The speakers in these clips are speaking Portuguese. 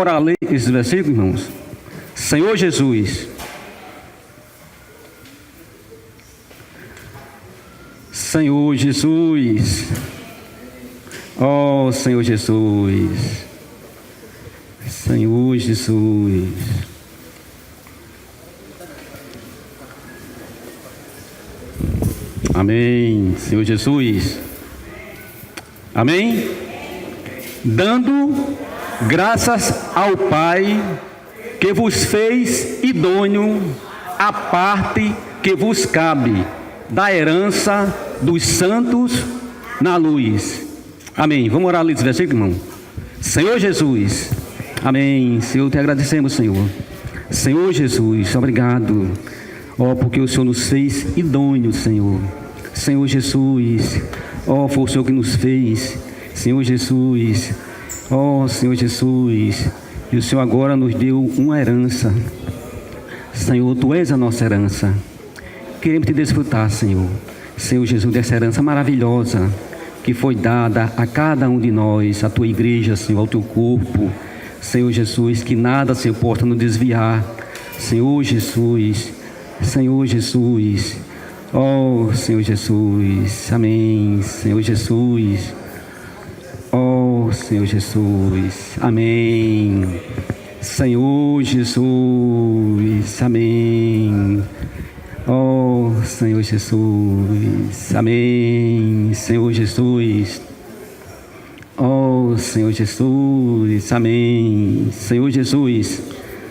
orar a ler esses versículos, irmãos? Senhor Jesus, Senhor Jesus, ó Senhor Jesus, Senhor Jesus. Amém, Senhor Jesus. Amém? Dando graças ao Pai que vos fez idôneo a parte que vos cabe da herança dos santos na luz. Amém. Vamos orar ali esse versículo, irmão. Senhor Jesus. Amém. Senhor, te agradecemos, Senhor. Senhor Jesus, obrigado. Ó, porque o Senhor nos fez idôneo, Senhor. Senhor Jesus. Ó, foi o Senhor que nos fez. Senhor Jesus. Ó, Senhor Jesus. E o Senhor agora nos deu uma herança. Senhor, Tu és a nossa herança. Queremos Te desfrutar, Senhor. Senhor Jesus, dessa herança maravilhosa que foi dada a cada um de nós, a Tua igreja, Senhor, ao Teu corpo. Senhor Jesus, que nada, Senhor, possa nos desviar. Senhor Jesus, Senhor Jesus, ó Senhor Jesus, amém. Senhor Jesus, ó Senhor Jesus, amém. Senhor Jesus, amém. Ó Senhor Jesus, amém. Senhor Jesus, ó Senhor Jesus, amém. Senhor Jesus,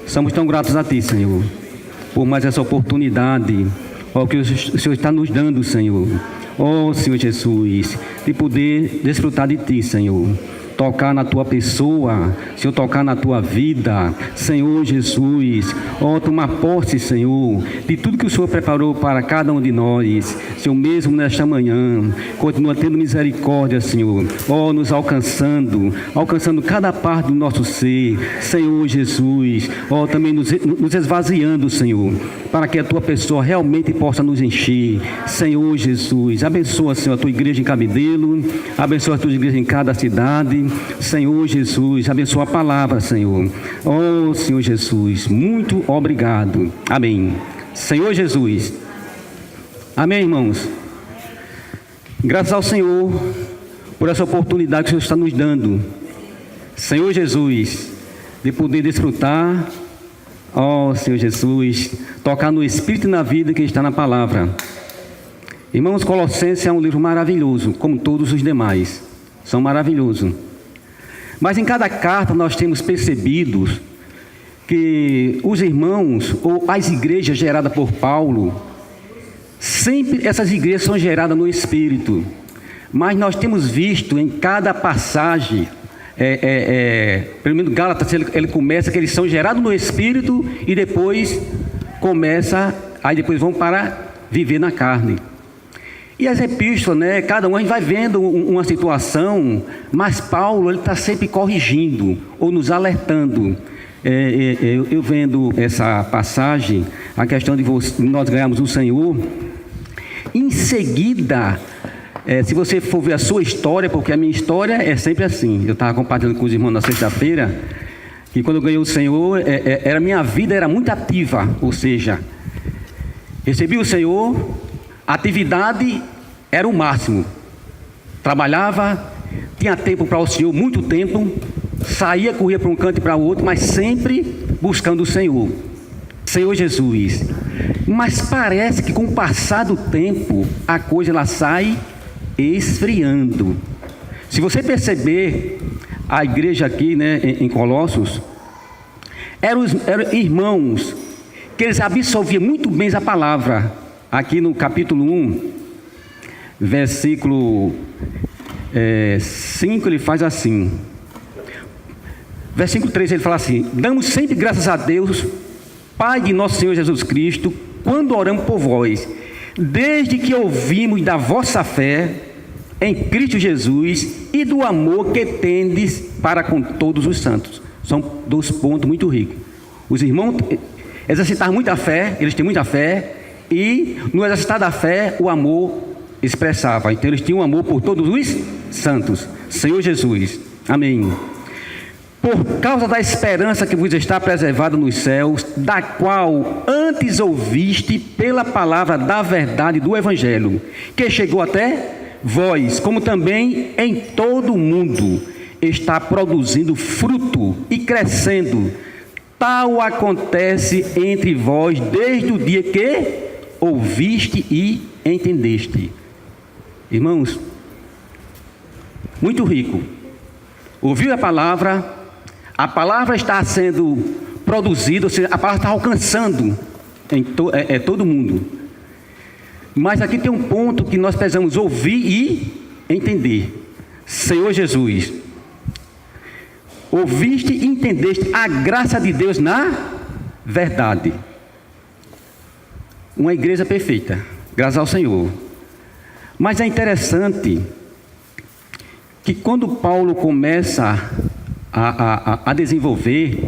somos tão gratos a Ti, Senhor, por mais essa oportunidade, ó, que o Senhor está nos dando, Senhor. Ó Senhor Jesus, de poder desfrutar de Ti, Senhor. Tocar na Tua pessoa, Senhor, tocar na Tua vida, Senhor Jesus. Ó, tomar posse, Senhor, de tudo que o Senhor preparou para cada um de nós. Senhor, mesmo nesta manhã, continua tendo misericórdia, Senhor. Ó, nos alcançando cada parte do nosso ser, Senhor Jesus. Ó, também nos esvaziando, Senhor, para que a Tua pessoa realmente possa nos encher. Senhor Jesus, abençoa, Senhor, a Tua igreja em Cabedelo, abençoa a Tua igreja em cada cidade. Senhor Jesus, abençoa a palavra, Senhor. Oh, Senhor Jesus, muito obrigado. Amém. Senhor Jesus. Amém, irmãos. Graças ao Senhor por essa oportunidade que o Senhor está nos dando. Senhor Jesus, de poder desfrutar, ó Senhor Jesus, tocar no Espírito e na vida que está na palavra. Irmãos, Colossenses é um livro maravilhoso, como todos os demais. São maravilhosos. Mas em cada carta nós temos percebido que os irmãos ou as igrejas geradas por Paulo, sempre essas igrejas são geradas no Espírito. Mas nós temos visto em cada passagem, pelo menos Gálatas, ele começa que eles são gerados no Espírito e depois depois vão para viver na carne. E as epístolas, né, cada um a gente vai vendo uma situação, mas Paulo, ele está sempre corrigindo ou nos alertando. Eu vendo essa passagem, a questão de nós ganharmos o Senhor, em seguida, se você for ver a sua história, porque a minha história é sempre assim, eu estava compartilhando com os irmãos na sexta-feira, que quando eu ganhei o Senhor, minha vida era muito ativa, ou seja, recebi o Senhor, atividade era o máximo. Trabalhava, tinha tempo para o Senhor, muito tempo. Saía, corria para um canto e para o outro, mas sempre buscando o Senhor. Senhor Jesus. Mas parece que com o passar do tempo, a coisa ela sai esfriando. Se você perceber, a igreja aqui, né, em Colossos, eram irmãos que eles absorviam muito bem a palavra. Aqui no capítulo 1, versículo 5, ele faz assim. Versículo 3, ele fala assim: damos sempre graças a Deus, Pai de nosso Senhor Jesus Cristo, quando oramos por vós, desde que ouvimos da vossa fé em Cristo Jesus e do amor que tendes para com todos os santos. São 2 pontos muito ricos. Os irmãos exercitaram muita fé, eles têm muita fé, e no exercitar da fé, o amor expressava. Então eles tinham amor por todos os santos. Senhor Jesus. Amém. por causa da esperança que vos está preservada nos céus, da qual antes ouviste pela palavra da verdade do Evangelho, que chegou até vós, como também em todo o mundo está produzindo fruto e crescendo. Tal acontece entre vós desde o dia que ouviste e entendeste. Irmãos, muito rico. Ouviu a palavra está sendo produzida, ou seja, a palavra está alcançando todo mundo. Mas aqui tem um ponto que nós precisamos ouvir e entender. Senhor Jesus, ouviste e entendeste a graça de Deus na verdade. Uma igreja perfeita, graças ao Senhor. Mas é interessante que quando Paulo começa a desenvolver,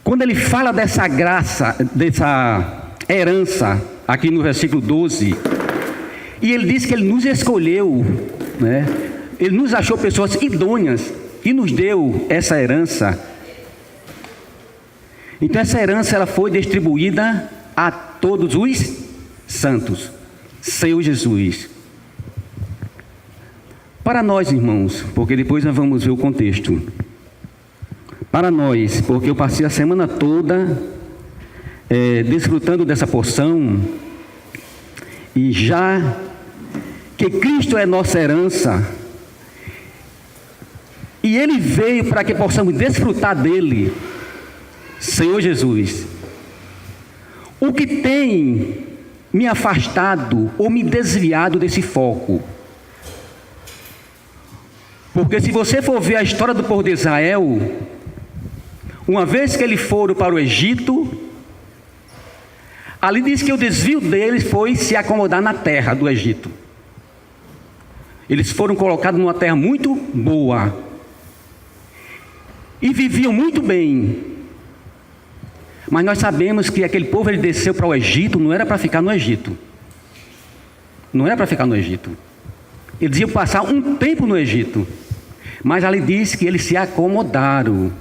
quando ele fala dessa graça, dessa herança, aqui no versículo 12, e ele diz que ele nos escolheu, né? Ele nos achou pessoas idôneas e nos deu essa herança. Então essa herança ela foi distribuída a todos os santos. Senhor Jesus. Para nós, irmãos, porque depois nós vamos ver o contexto. Para nós, porque eu passei a semana toda desfrutando dessa porção, e já que Cristo é nossa herança, e Ele veio para que possamos desfrutar dele, Senhor Jesus, o que tem me afastado ou me desviado desse foco? Porque se você for ver a história do povo de Israel, uma vez que eles foram para o Egito, ali diz que o desvio deles foi se acomodar na terra do Egito. Eles foram colocados numa terra muito boa e viviam muito bem. Mas nós sabemos que aquele povo ele desceu para o Egito, não era para ficar no Egito. Não era para ficar no Egito. Eles iam passar um tempo no Egito. Mas ali diz que eles se acomodaram.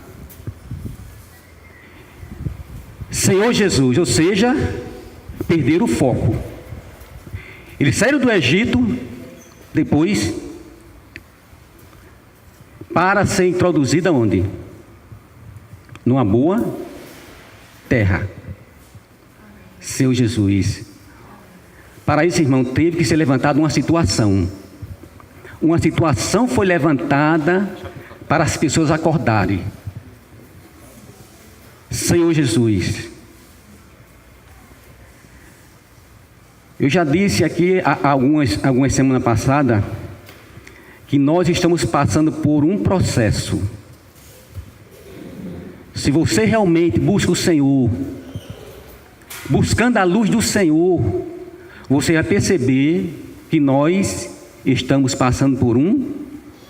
Senhor Jesus, ou seja, perderam o foco. Eles saíram do Egito, depois, para ser introduzida onde? Numa boa terra. Senhor Jesus. Para isso, irmão, teve que ser levantada uma situação. Uma situação foi levantada para as pessoas acordarem. Senhor Jesus. Eu já disse aqui algumas semanas passadas que nós estamos passando por um processo. Se você realmente busca o Senhor, buscando a luz do Senhor, você vai perceber que nós estamos passando por um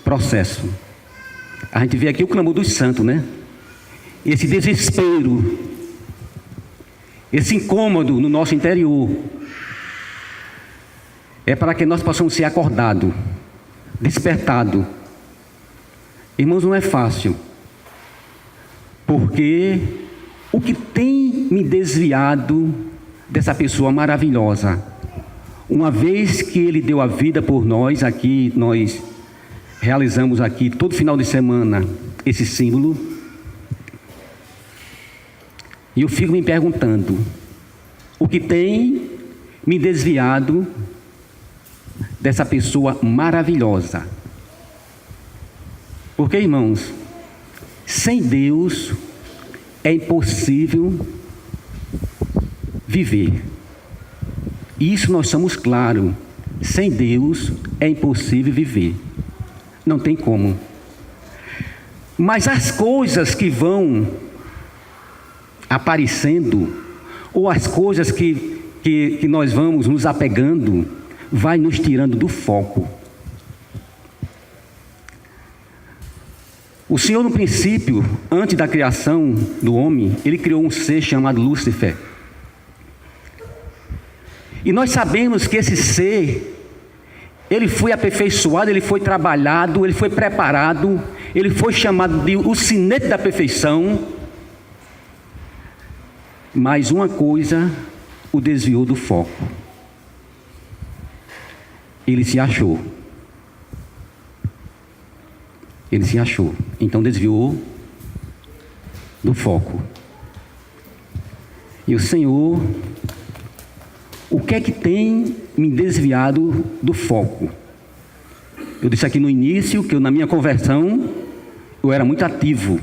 processo. A gente vê aqui o clamor dos santos, né? Esse desespero, esse incômodo no nosso interior, é para que nós possamos ser acordados, despertados. Irmãos, não é fácil, porque o que tem me desviado dessa pessoa maravilhosa, uma vez que Ele deu a vida por nós, aqui nós realizamos aqui todo final de semana esse símbolo, e eu fico me perguntando, o que tem me desviado dessa pessoa maravilhosa? Porque, irmãos, sem Deus é impossível viver. Isso nós somos claros. Sem Deus é impossível viver. Não tem como. Mas as coisas que vão aparecendo, ou as coisas que nós vamos nos apegando, vai nos tirando do foco. O Senhor, no princípio, antes da criação do homem, Ele criou um ser chamado Lúcifer. E nós sabemos que esse ser, ele foi aperfeiçoado, ele foi trabalhado, ele foi preparado, ele foi chamado de o sinete da perfeição, mas uma coisa o desviou do foco. Ele se achou. Ele se achou. Então desviou do foco. E o Senhor, o que é que tem me desviado do foco? Eu disse aqui no início que na minha conversão eu era muito ativo.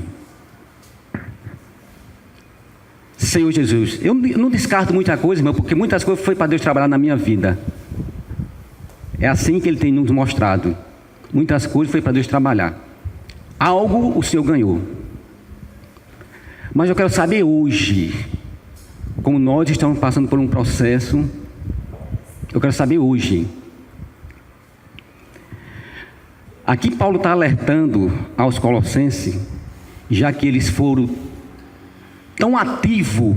Senhor Jesus, eu não descarto muita coisa, irmão, porque muitas coisas foi para Deus trabalhar na minha vida. É assim que Ele tem nos mostrado. Muitas coisas foi para Deus trabalhar. Algo o Senhor ganhou. Mas eu quero saber hoje, como nós estamos passando por um processo, eu quero saber hoje. Aqui Paulo está alertando aos Colossenses, já que eles foram tão ativos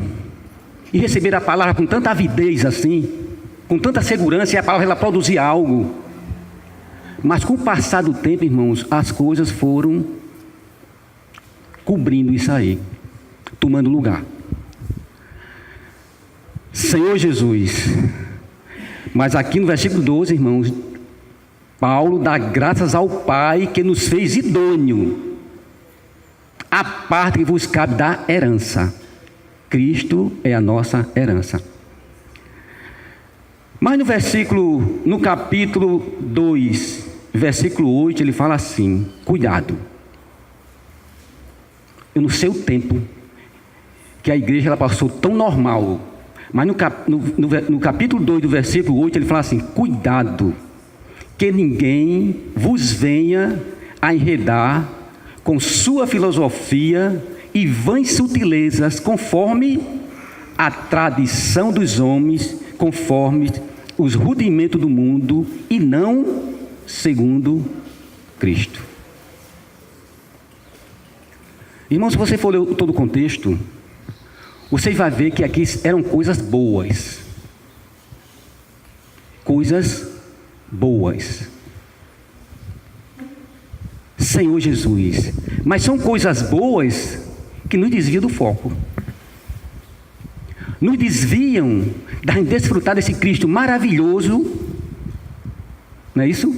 e receberam a palavra com tanta avidez assim, com tanta segurança, e a palavra ela produzia algo. Mas com o passar do tempo, irmãos, as coisas foram cobrindo isso aí, tomando lugar. Senhor Jesus. Mas aqui no versículo 12, irmãos, Paulo dá graças ao Pai que nos fez idôneo a parte que vos cabe da herança. Cristo é a nossa herança. Mas no capítulo 2, versículo 8, ele fala assim: cuidado. Eu não sei o tempo que a igreja ela passou tão normal, mas no capítulo 2 do versículo 8, ele fala assim: cuidado, que ninguém vos venha a enredar com sua filosofia e vãs sutilezas, conforme a tradição dos homens, conforme os rudimentos do mundo, e não segundo Cristo. Irmãos, se você for ler todo o contexto, você vai ver que aqui eram coisas boas. Coisas boas. Senhor Jesus. Mas são coisas boas que nos desviam do foco. Nos desviam da gente desfrutar desse Cristo maravilhoso. Não é isso?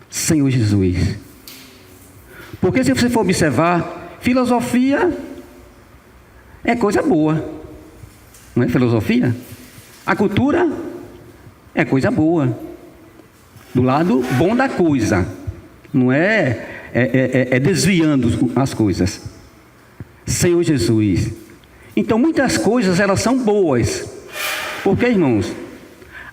Senhor Jesus. Porque se você for observar, filosofia é coisa boa. Não é filosofia? A cultura é coisa boa. Do lado bom da coisa. Não é desviando as coisas. Senhor Jesus. Então muitas coisas elas são boas. Porque, irmãos,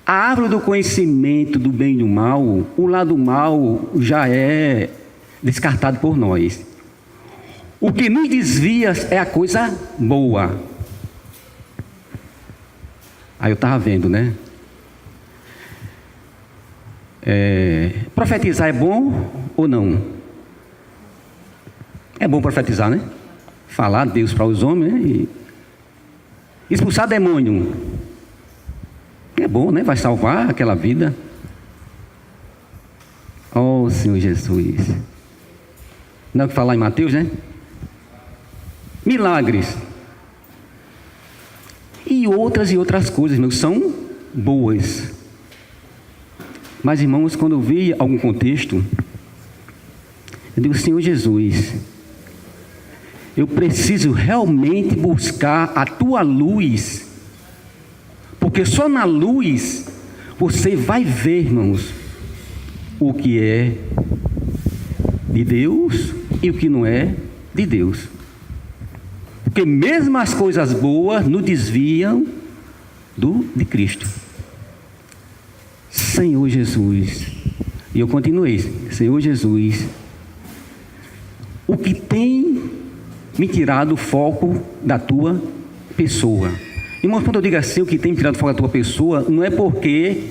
a árvore do conhecimento do bem e do mal, o lado mal já é descartado por nós. O que nos desvia é a coisa boa. Aí eu estava vendo, né? Profetizar é bom ou não? É bom profetizar, né? Falar de Deus para os homens, né? E expulsar demônio. É bom, né? Vai salvar aquela vida. Oh, Senhor Jesus. Não é o que falar em Mateus, né? Milagres. E outras coisas, irmãos, são boas. Mas, irmãos, quando eu vi algum contexto, eu digo: Senhor Jesus, eu preciso realmente buscar a Tua luz, porque só na luz você vai ver, irmãos, o que é de Deus e o que não é de Deus. Porque mesmo as coisas boas nos desviam de Cristo. Senhor Jesus. E eu continuei: Senhor Jesus, o que tem me tirado o foco da Tua pessoa? Irmãos, quando eu digo assim, o que tem me tirado o foco da Tua pessoa, não é porque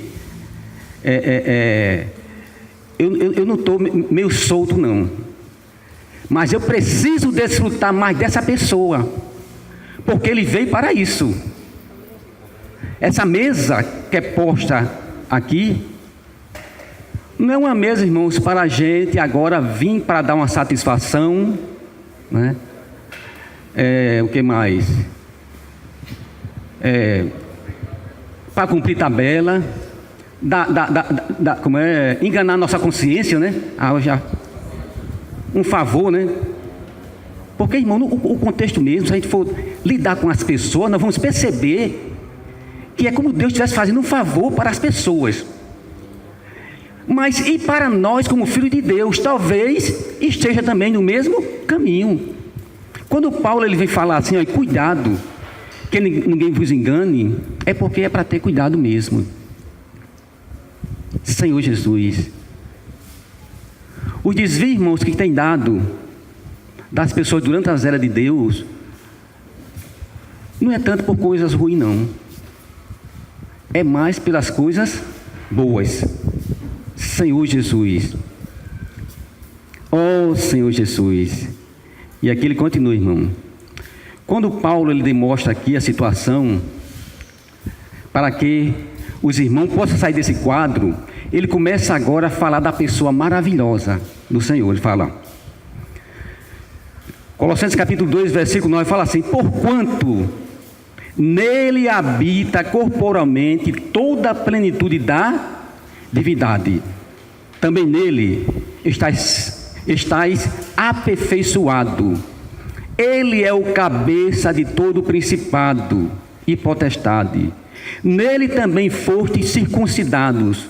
eu não estou meio solto, não. Mas eu preciso desfrutar mais dessa pessoa, porque Ele veio para isso. Essa mesa que é posta aqui, Não é uma mesa, irmãos, para a gente agora vir para dar uma satisfação, né? O que mais? Para cumprir tabela, enganar nossa consciência, né? Um favor, né? Porque, irmão, o contexto mesmo, se a gente for lidar com as pessoas, nós vamos perceber que é como Deus estivesse fazendo um favor para as pessoas. Mas e para nós, como filhos de Deus, talvez esteja também no mesmo caminho. Quando Paulo ele vem falar assim, cuidado, que ninguém vos engane, é porque é para ter cuidado mesmo. Senhor Jesus, os desvios, irmãos, que tem dado das pessoas durante as eras de Deus, não é tanto por coisas ruins, não. É mais pelas coisas boas. Senhor Jesus. Oh, Senhor Jesus. E aqui ele continua, irmão. Quando Paulo ele demonstra aqui a situação, para que os irmãos possam sair desse quadro, ele começa agora a falar da pessoa maravilhosa do Senhor. Ele fala, Colossenses capítulo 2, versículo 9, fala assim: porquanto nele habita corporalmente toda a plenitude da divindade, também nele estáis aperfeiçoado. Ele é o cabeça de todo principado e potestade. Nele também fostes circuncidados,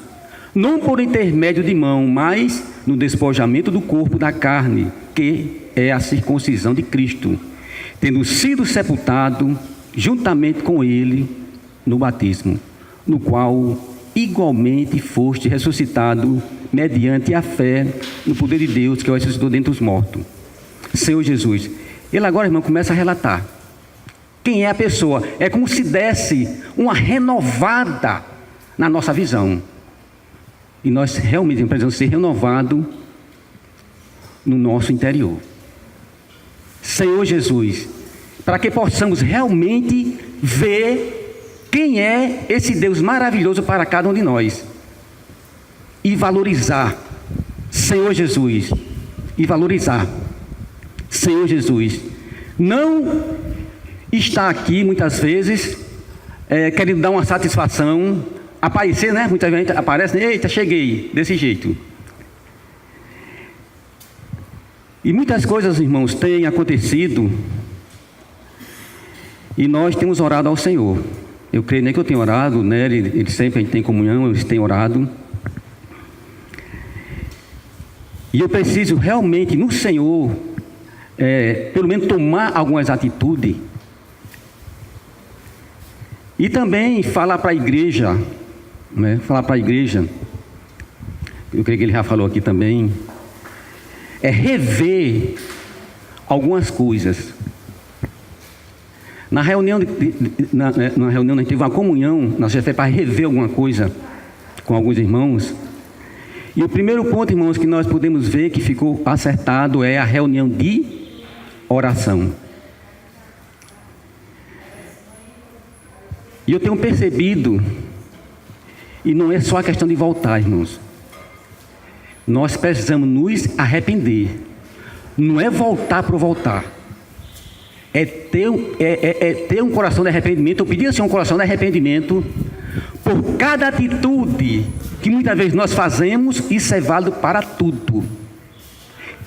não por intermédio de mão, mas no despojamento do corpo da carne, que é a circuncisão de Cristo, tendo sido sepultado juntamente com ele no batismo, no qual igualmente foste ressuscitado mediante a fé no poder de Deus que o ressuscitou dentre os mortos. Senhor Jesus. Ele agora, irmão, começa a relatar quem é a pessoa. É como se desse uma renovada na nossa visão. E nós realmente precisamos ser renovados no nosso interior. Senhor Jesus, para que possamos realmente ver quem é esse Deus maravilhoso para cada um de nós. E valorizar, Senhor Jesus, e valorizar, Senhor Jesus. Não está aqui muitas vezes querendo dar uma satisfação, aparecer, né? Muita gente aparece, eita, cheguei, desse jeito. E muitas coisas, irmãos, têm acontecido e nós temos orado ao Senhor. Eu creio nem que eu tenho orado, né? Ele sempre, a gente tem comunhão, eles têm orado. E eu preciso realmente no Senhor, pelo menos tomar algumas atitudes. E também falar para a igreja, né? Falar para a igreja, eu creio que ele já falou aqui também, rever algumas coisas. Na reunião, na reunião, a gente teve uma comunhão, nós já fomos para rever alguma coisa com alguns irmãos. E o primeiro ponto, irmãos, que nós podemos ver que ficou acertado é a reunião de oração. E eu tenho percebido, e não é só a questão de voltar, irmãos. Nós precisamos nos arrepender. Não é voltar para voltar. É ter um coração de arrependimento. Eu pedi assim um coração de arrependimento por cada atitude que muitas vezes nós fazemos. Isso é válido para tudo.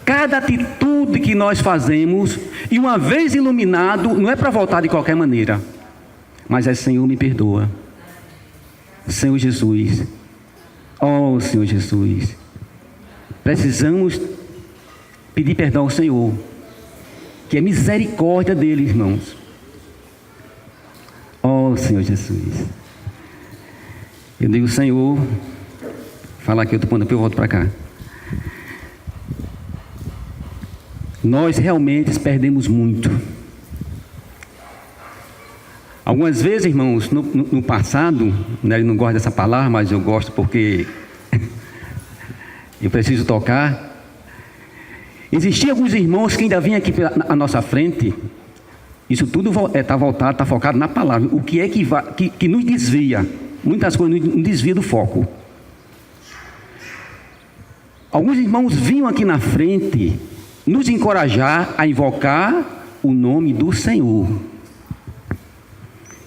Cada atitude que nós fazemos, e uma vez iluminado, não é para voltar de qualquer maneira, mas é: Senhor, me perdoa. Senhor Jesus. Oh, Senhor Jesus. Precisamos pedir perdão ao Senhor, que é misericórdia dele, irmãos. Oh, Senhor Jesus. Eu digo: Senhor, fala aqui, eu volto para cá. Nós realmente perdemos muito. Algumas vezes, irmãos, no passado, né, ele não gosta dessa palavra, mas eu gosto porque eu preciso tocar. Existiam alguns irmãos que ainda vinham aqui à nossa frente. Isso tudo está voltado, está focado na palavra. O que é que nos desvia? Muitas coisas nos desvia do foco. Alguns irmãos vinham aqui na frente nos encorajar a invocar o nome do Senhor.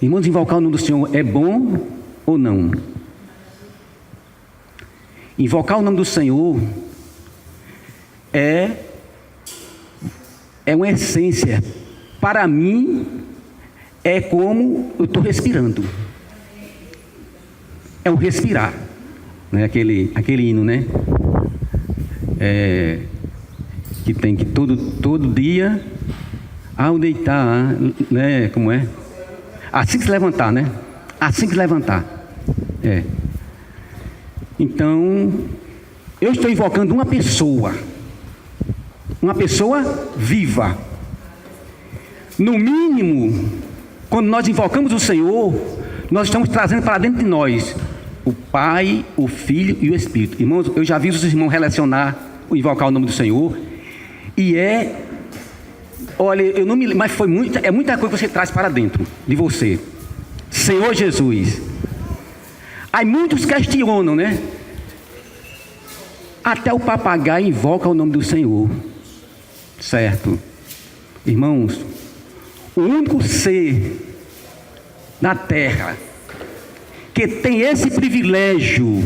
Irmãos, invocar o nome do Senhor é bom ou não? Invocar o nome do Senhor é uma essência. Para mim, é como eu estou respirando. É um respirar, né? Aquele hino, né? Que tem que todo dia, ao deitar, né? Como é? Assim que se levantar, né? Assim que se levantar. Então, eu estou invocando uma pessoa viva. No mínimo, quando nós invocamos o Senhor, nós estamos trazendo para dentro de nós o Pai, o Filho e o Espírito. Irmãos, eu já vi os irmãos relacionar, invocar o nome do Senhor, e olha, eu não me lembro, mas é muita coisa que você traz para dentro de você. Senhor Jesus. Aí muitos questionam, né? Até o papagaio invoca o nome do Senhor. Certo? Irmãos, o único ser na terra que tem esse privilégio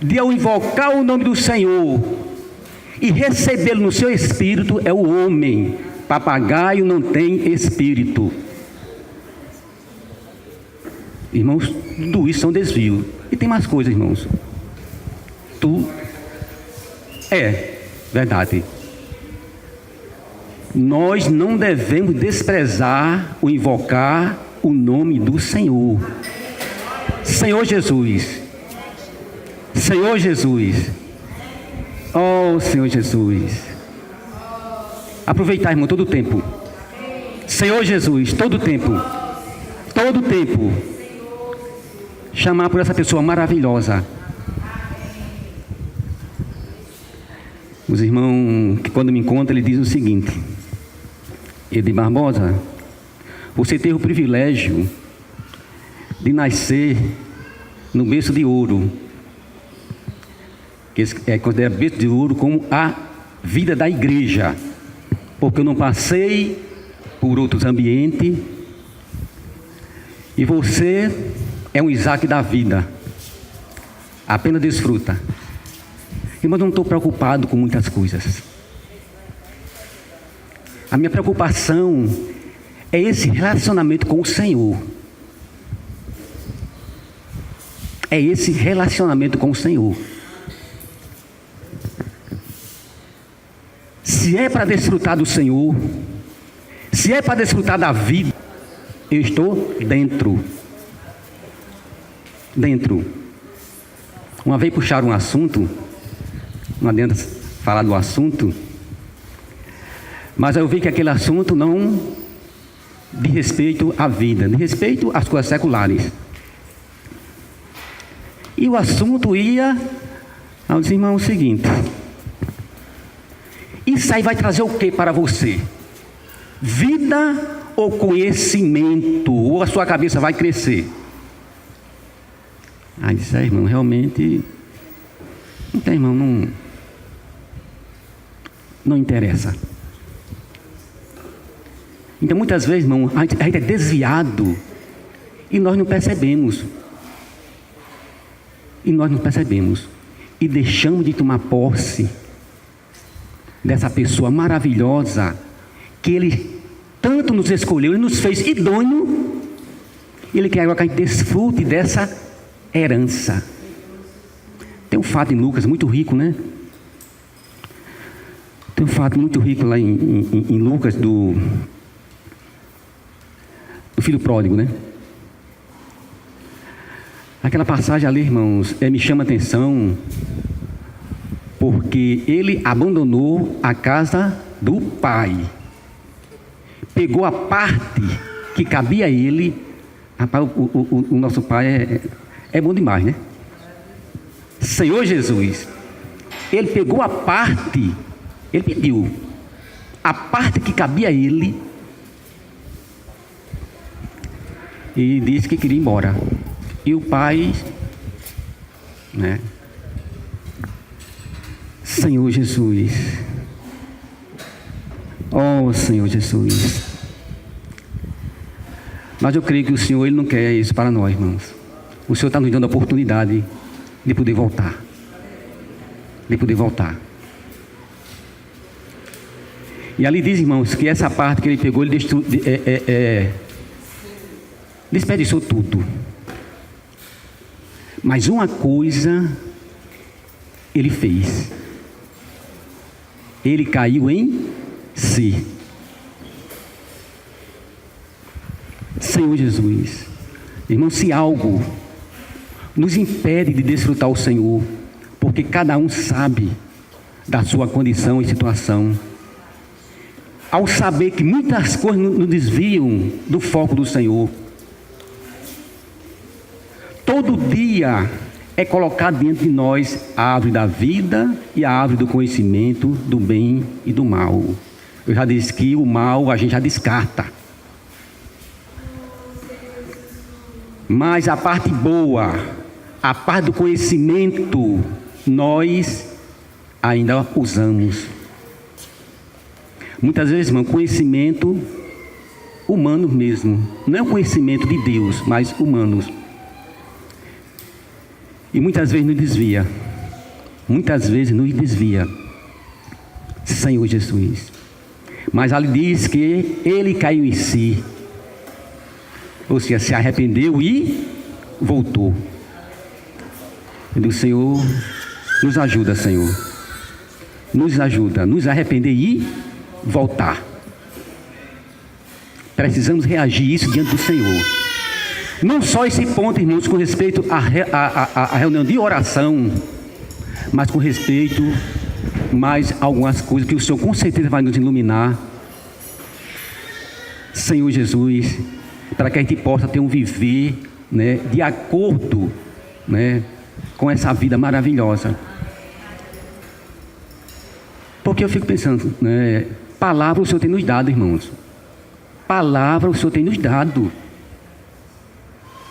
de eu invocar o nome do Senhor e recebê-lo no seu espírito é o homem. Papagaio não tem espírito. Irmãos, tudo isso são desvio. E tem mais coisas, irmãos. Verdade. Nós não devemos desprezar ou invocar o nome do Senhor. Senhor Jesus. Senhor Jesus. Oh, Senhor Jesus. Aproveitar, irmão, todo o tempo. Senhor Jesus, todo o tempo. Todo o tempo. Chamar por essa pessoa maravilhosa. Os irmãos, que quando me encontram, ele diz o seguinte: Edi Barbosa, você teve o privilégio de nascer no berço de ouro, que é considerado berço de ouro como a vida da igreja, porque eu não passei por outros ambientes, e você é um Isaac da vida, apenas desfruta. Irmão, eu não estou preocupado com muitas coisas. A minha preocupação é esse relacionamento com o Senhor. É esse relacionamento com o Senhor. Se é para desfrutar do Senhor, se é para desfrutar da vida, eu estou dentro. Dentro. Uma vez puxaram um assunto, não adianta falar do assunto, mas eu vi que aquele assunto não de respeito à vida, de respeito às coisas seculares. E o assunto ia aos irmãos o seguinte: isso aí vai trazer o que para você? Vida ou conhecimento? Ou a sua cabeça vai crescer? Aí disse, irmão, realmente não tem, irmão, não interessa. Então muitas vezes, irmão, a gente é desviado e nós não percebemos. E deixamos de tomar posse dessa pessoa maravilhosa que Ele tanto nos escolheu, Ele nos fez idôneo. Ele quer agora que a gente desfrute dessa herança. Tem um fato em Lucas muito rico, né? Tem um fato muito rico lá em Lucas do filho pródigo, né? Aquela passagem ali, irmãos, me chama a atenção, porque ele abandonou a casa do pai, pegou a parte que cabia a ele. Rapaz, o nosso pai é bom demais, né? Senhor Jesus, ele pegou a parte, ele pediu a parte que cabia a ele e disse que queria ir embora. E o pai, né? Senhor Senhor Jesus. Oh, Senhor Jesus. Mas eu creio que o Senhor, Ele não quer isso para nós, irmãos. O Senhor está nos dando a oportunidade de poder voltar. De poder voltar. E ali diz, irmãos, que essa parte que ele pegou, ele desperdiçou tudo. Mas uma coisa ele fez. Ele caiu em si. Senhor Jesus. Irmão, se algo nos impede de desfrutar o Senhor, porque cada um sabe da sua condição e situação, ao saber que muitas coisas nos desviam do foco do Senhor, todo dia é colocado diante de nós a árvore da vida e a árvore do conhecimento do bem e do mal. Eu já disse que o mal a gente já descarta, mas a parte boa, a parte do conhecimento, nós ainda usamos. Muitas vezes, irmão, conhecimento humano mesmo. Não é o conhecimento de Deus, mas humanos. E muitas vezes nos desvia. Muitas vezes nos desvia. Senhor Jesus. Mas ali diz que ele caiu em si. Ou seja, se arrependeu e voltou. E o Senhor, nos ajuda, Senhor. Nos ajuda, nos arrepender e voltar. Precisamos reagir isso diante do Senhor. Não só esse ponto, irmãos, com respeito à reunião de oração, mas com respeito mais algumas coisas que o Senhor com certeza vai nos iluminar. Senhor Jesus, para que a gente possa ter um viver, né, de acordo, né, com essa vida maravilhosa. Porque eu fico pensando, né, palavra o Senhor tem nos dado, irmãos. Palavra o Senhor tem nos dado.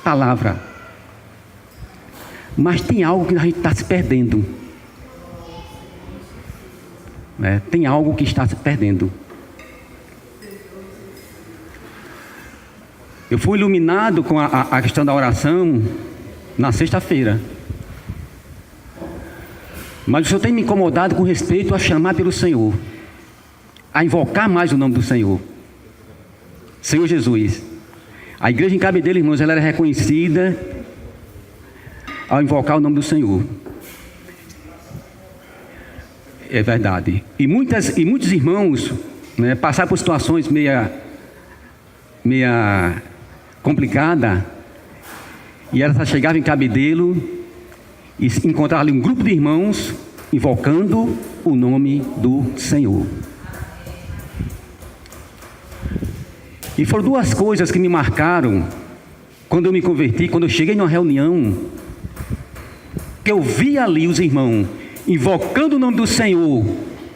Palavra. Mas tem algo que a gente está se perdendo. Né? Tem algo que está se perdendo. Eu fui iluminado com a questão da oração na sexta-feira. Mas o Senhor tem me incomodado com respeito a chamar pelo Senhor, a invocar mais o nome do Senhor. Senhor Jesus. A igreja em Cabedelo, irmãos, ela era reconhecida ao invocar o nome do Senhor. É verdade. E muitos irmãos, né, passaram por situações meia complicada, e ela chegava em Cabedelo e encontrava ali um grupo de irmãos invocando o nome do Senhor. E foram duas coisas que me marcaram quando eu me converti, quando eu cheguei numa reunião, que eu vi ali os irmãos invocando o nome do Senhor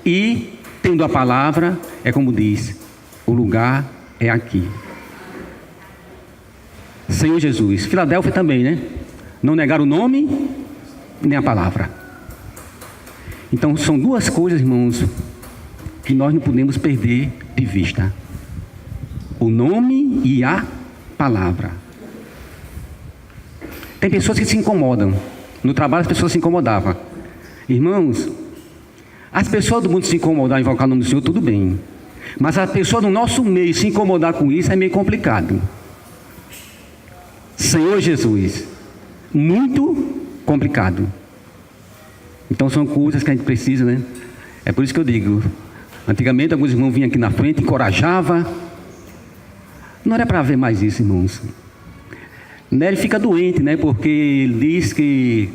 e tendo a palavra, é como diz, o lugar é aqui. Senhor Jesus. Filadélfia também, né? Não negar o nome nem a palavra. Então são duas coisas, irmãos, que nós não podemos perder de vista: o nome e a palavra. Tem pessoas que se incomodam. No trabalho as pessoas se incomodavam. Irmãos, as pessoas do mundo se incomodar em invocar o nome do Senhor, tudo bem. Mas a pessoa do nosso meio se incomodar com isso é meio complicado. Senhor Jesus, muito complicado. Então são coisas que a gente precisa, né? É por isso que eu digo, antigamente alguns irmãos vinham aqui na frente, encorajavam. Não era para ver mais isso, irmãos. Ele fica doente, né? Porque ele diz que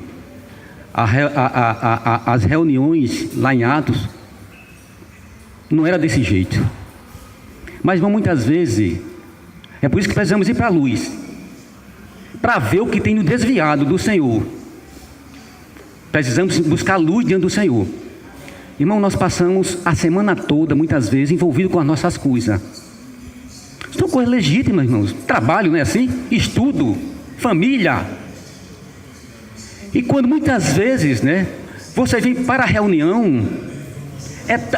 as reuniões lá em Atos não era desse jeito. Mas muitas vezes, é por isso que precisamos ir para a luz, para ver o que tem nos desviado do Senhor. Precisamos buscar luz diante do Senhor. Irmão, nós passamos a semana toda, muitas vezes, envolvidos com as nossas coisas. São coisas legítimas, irmãos. Trabalho, não é assim? Estudo, família. E quando muitas vezes, né, Você vem para a reunião,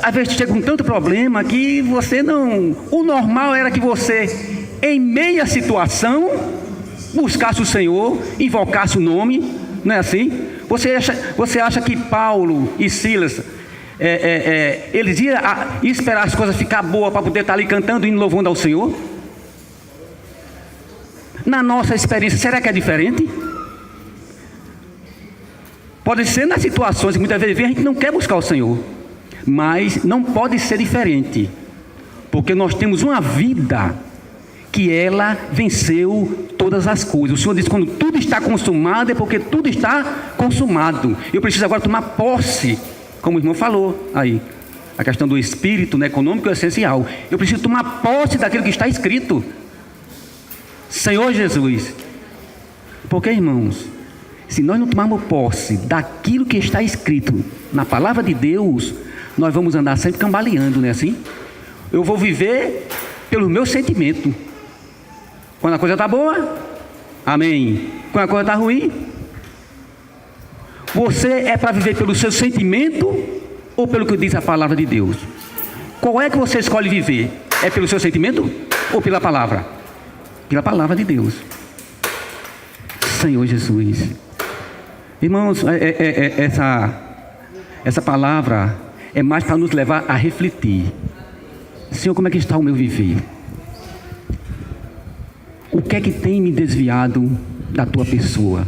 às vezes chega um tanto problema que você não... O normal era que você, em meia situação, buscasse o Senhor, invocasse o nome, não é assim? Você acha que Paulo e Silas, eles iam esperar as coisas ficar boas para poder estar ali cantando e louvando ao Senhor? Na nossa experiência, será que é diferente? Pode ser nas situações que muitas vezes a gente não quer buscar o Senhor, mas não pode ser diferente, porque nós temos uma vida que ela venceu todas as coisas. O Senhor diz: quando tudo está consumado, é porque tudo está consumado. Eu preciso agora tomar posse, como o irmão falou aí, a questão do espírito, né, econômico é essencial. Eu preciso tomar posse daquilo que está escrito. Senhor Jesus. Porque, irmãos, se nós não tomarmos posse daquilo que está escrito na palavra de Deus, nós vamos andar sempre cambaleando, não é assim? Eu vou viver pelo meu sentimento. Quando a coisa está boa, amém. Quando a coisa está ruim, você é para viver pelo seu sentimento ou pelo que diz a palavra de Deus? Qual é que você escolhe viver? É pelo seu sentimento ou pela palavra? Pela palavra de Deus. Senhor Jesus. Irmãos, essa palavra é mais para nos levar a refletir. Senhor, como é que está o meu viver? O que é que tem me desviado da tua pessoa?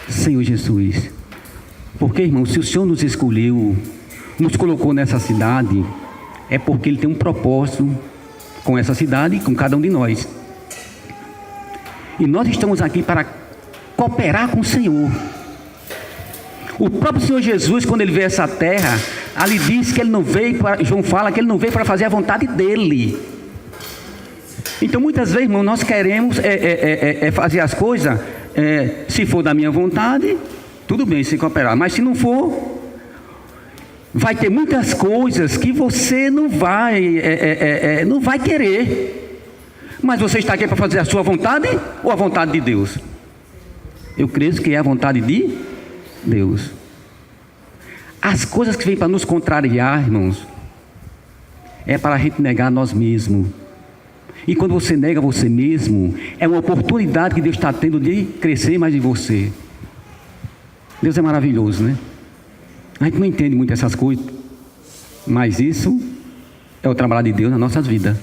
Senhor Jesus. Porque, irmão, se o Senhor nos escolheu, nos colocou nessa cidade, é porque Ele tem um propósito com essa cidade e com cada um de nós. E nós estamos aqui para cooperar com o Senhor. O próprio Senhor Jesus, quando Ele veio a essa terra, ali diz que Ele não veio para... João fala que Ele não veio para fazer a vontade dEle. Então, muitas vezes, irmão, nós queremos fazer as coisas, se for da minha vontade, tudo bem, se cooperar. Mas se não for, vai ter muitas coisas que você não vai querer. Mas você está aqui para fazer a sua vontade ou a vontade de Deus? Eu creio que é a vontade de Deus. As coisas que vêm para nos contrariar, irmãos, é para a gente negar nós mesmos. E quando você nega você mesmo, é uma oportunidade que Deus está tendo de crescer mais em você. Deus é maravilhoso, né? A gente não entende muito essas coisas, mas isso é o trabalho de Deus nas nossas vidas.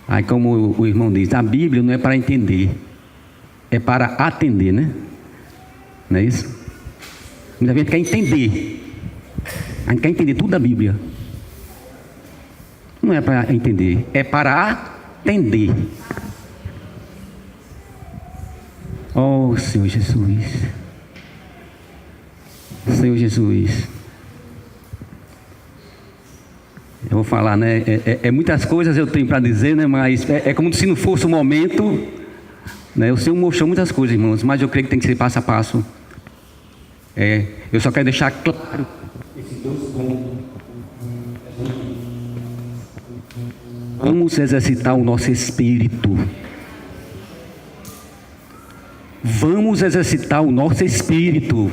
Aí, como o irmão diz, a Bíblia não é para entender, é para atender, né? Não é isso? Muita gente quer entender. A gente quer entender tudo da Bíblia. Não é para entender, é para atender. Oh, Senhor Jesus. Senhor Jesus. Eu vou falar, né? Muitas coisas eu tenho para dizer, né? Mas é como se não fosse o momento, né? O Senhor mostrou muitas coisas, irmãos, mas eu creio que tem que ser passo a passo. Eu só quero deixar claro esses dois pontos. Vamos exercitar o nosso espírito. Vamos exercitar o nosso espírito.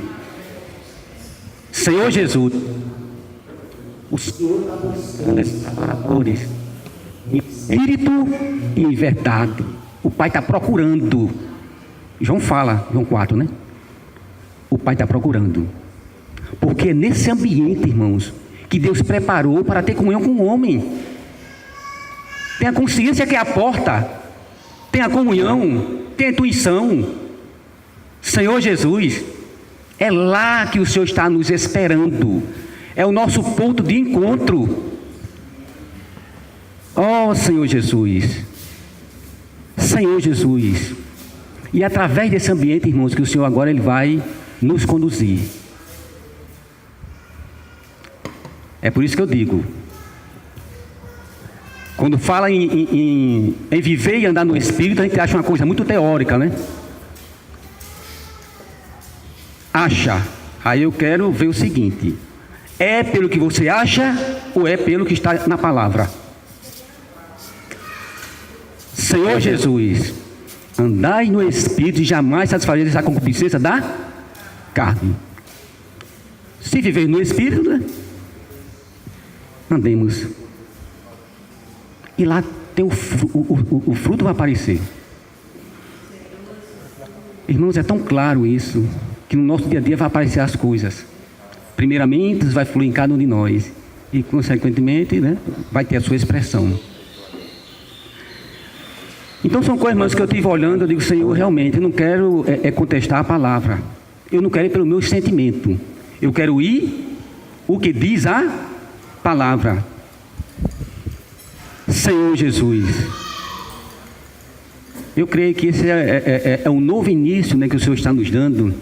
Senhor Jesus, o Senhor está buscando esses trabalhadores em espírito e em verdade. O Pai está procurando. João fala, João 4, né? O Pai está procurando. Porque é nesse ambiente, irmãos, que Deus preparou para ter comunhão com o homem. Tem a consciência que é a porta, tem a comunhão, tem a intuição. Senhor Jesus, é lá que o Senhor está nos esperando. É o nosso ponto de encontro. Oh, Senhor Jesus. Senhor Jesus. E através desse ambiente, irmãos, que o Senhor agora Ele vai nos conduzir. É por isso que eu digo, quando fala em viver e andar no Espírito, a gente acha uma coisa muito teórica, né? Acha. Aí eu quero ver o seguinte: é pelo que você acha ou é pelo que está na palavra? Senhor Jesus, Andai no Espírito e jamais satisfareis a concupiscência da carne. Se viver no Espírito, né? Andemos. E lá tem o fruto vai aparecer. Irmãos, é tão claro isso, que no nosso dia a dia vai aparecer as coisas. Primeiramente, vai fluir em cada um de nós. E, consequentemente, né, vai ter a sua expressão. Então, são coisas, irmãos, que eu estive olhando. Eu digo, Senhor, realmente, eu não quero contestar a palavra. Eu não quero ir pelo meu sentimento. Eu quero ir o que diz a palavra. Senhor Jesus, eu creio que esse é um novo início, né, que o Senhor está nos dando,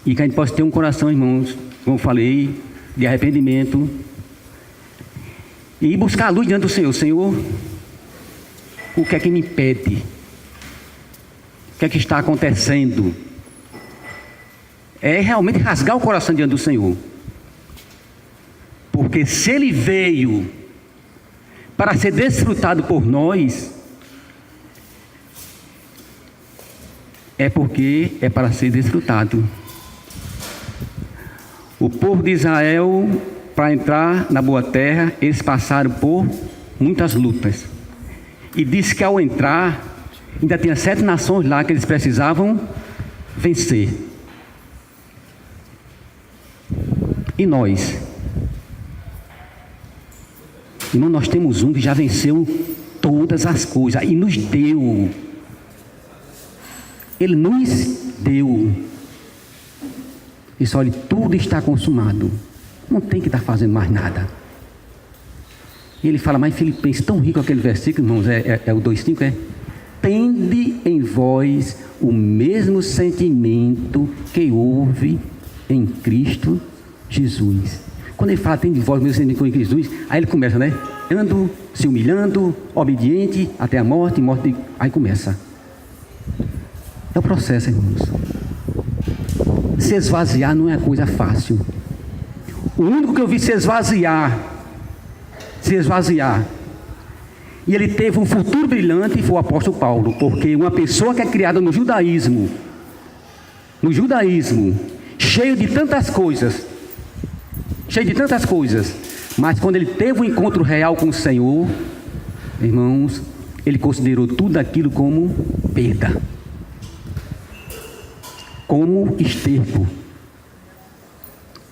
e que a gente possa ter um coração, irmãos, como eu falei, de arrependimento, e ir buscar a luz diante do Senhor. Senhor, o que é que me impede? O que é que está acontecendo? É realmente rasgar o coração diante do Senhor, porque se Ele veio para ser desfrutado por nós, é porque é para ser desfrutado. O povo de Israel, para entrar na boa terra, eles passaram por muitas lutas. E diz que ao entrar, ainda tinha 7 nações lá que eles precisavam vencer. E nós? Irmão, nós temos um que já venceu todas as coisas e nos deu. Ele nos deu. Disse, olha, tudo está consumado. Não tem que estar fazendo mais nada. E ele fala, mas Filipenses, tão rico aquele versículo, irmãos, é o 2,5, tende em vós o mesmo sentimento que houve em Cristo Jesus. Quando ele fala, tende em vós o mesmo sentimento que houve em Cristo Jesus, aí ele começa, né? Ando, se humilhando, obediente, até a morte, aí começa. É o processo, irmãos. Se esvaziar não é coisa fácil. O único que eu vi se esvaziar, e ele teve um futuro brilhante, foi o apóstolo Paulo, porque uma pessoa que é criada no judaísmo, cheio de tantas coisas, mas quando ele teve um encontro real com o Senhor, irmãos, ele considerou tudo aquilo como perda, como esterco,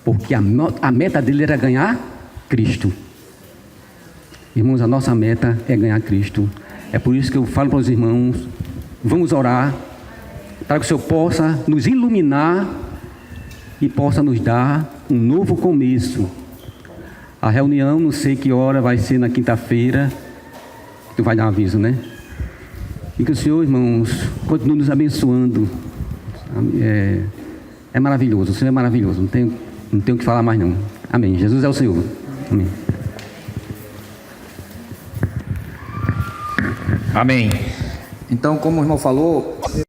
porque a meta dele era ganhar Cristo. Irmãos, a nossa meta é ganhar Cristo. É por isso que eu falo para os irmãos, vamos orar, para que o Senhor possa nos iluminar e possa nos dar um novo começo. A reunião, não sei que hora, vai ser na quinta-feira. Tu vai dar um aviso, né? E que o Senhor, irmãos, continue nos abençoando. É maravilhoso, o Senhor é maravilhoso. Não tenho o que falar mais não. Amém. Jesus é o Senhor. Amém. Amém. Então, como o irmão falou...